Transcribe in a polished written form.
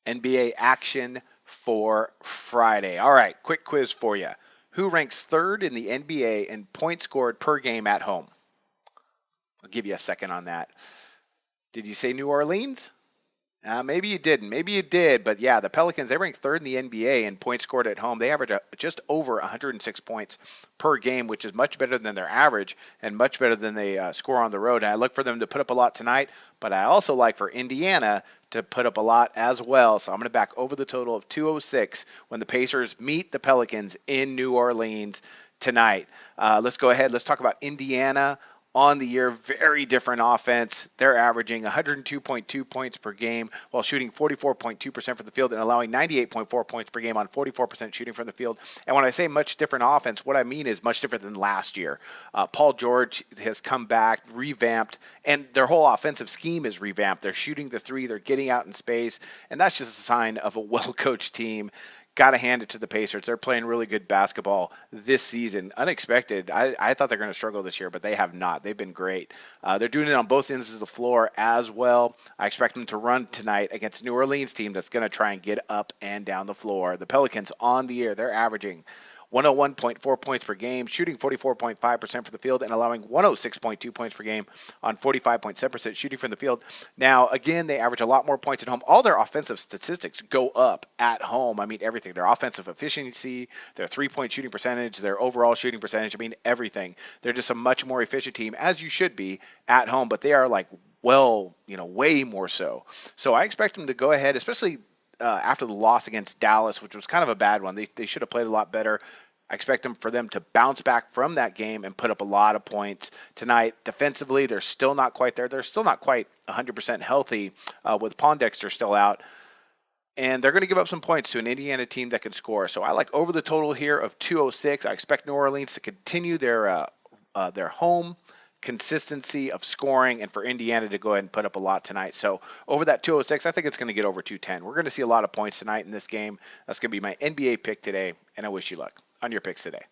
NBA action for Friday. All right, quick quiz for you. Who ranks third in the NBA in points scored per game at home? I'll give you a second on that. Did you say New Orleans? Maybe you didn't. Maybe you did. But yeah, the Pelicans, they rank third in the NBA in points scored at home. They average just over 106 points per game, which is much better than their average and much better than they score on the road. And I look for them to put up a lot tonight, but I also like for Indiana to put up a lot as well. So I'm going to back over the total of 206 when the Pacers meet the Pelicans in New Orleans tonight. Let's go ahead. Let's talk about Indiana on the year. Very different offense. They're averaging 102.2 points per game while shooting 44.2% from the field and allowing 98.4 points per game on 44% shooting from the field. And when I say much different offense, what I mean is much different than last year. Paul George has come back, revamped, and their whole offensive scheme is revamped. They're shooting the three, they're getting out in space, and that's just a sign of a well-coached team. Got to hand it to the Pacers. They're playing really good basketball this season. Unexpected. I thought they're going to struggle this year, but they have not. They've been great. They're doing it on both ends of the floor as well. I expect them to run tonight against a New Orleans team that's going to try and get up and down the floor. The Pelicans on the year, they're averaging 101.4 points per game, shooting 44.5% from the field, and allowing 106.2 points per game on 45.7% shooting from the field. Now, again, they average a lot more points at home. All their offensive statistics go up at home. I mean, everything. Their offensive efficiency, their three-point shooting percentage, their overall shooting percentage. I mean, everything. They're just a much more efficient team, as you should be, at home. But they are like, well, way more so. So I expect them to go ahead, especially after the loss against Dallas, which was kind of a bad one. They should have played a lot better. I expect them for them to bounce back from that game and put up a lot of points tonight. Defensively, they're still not quite there. They're still not quite 100% healthy with Pondexter still out. And they're going to give up some points to an Indiana team that can score. So I like over the total here of 206. I expect New Orleans to continue their home consistency of scoring and for Indiana to go ahead and put up a lot tonight. So over that 206, I think it's going to get over 210. We're going to see a lot of points tonight in this game. That's going to be my NBA pick today, and I wish you luck on your picks today.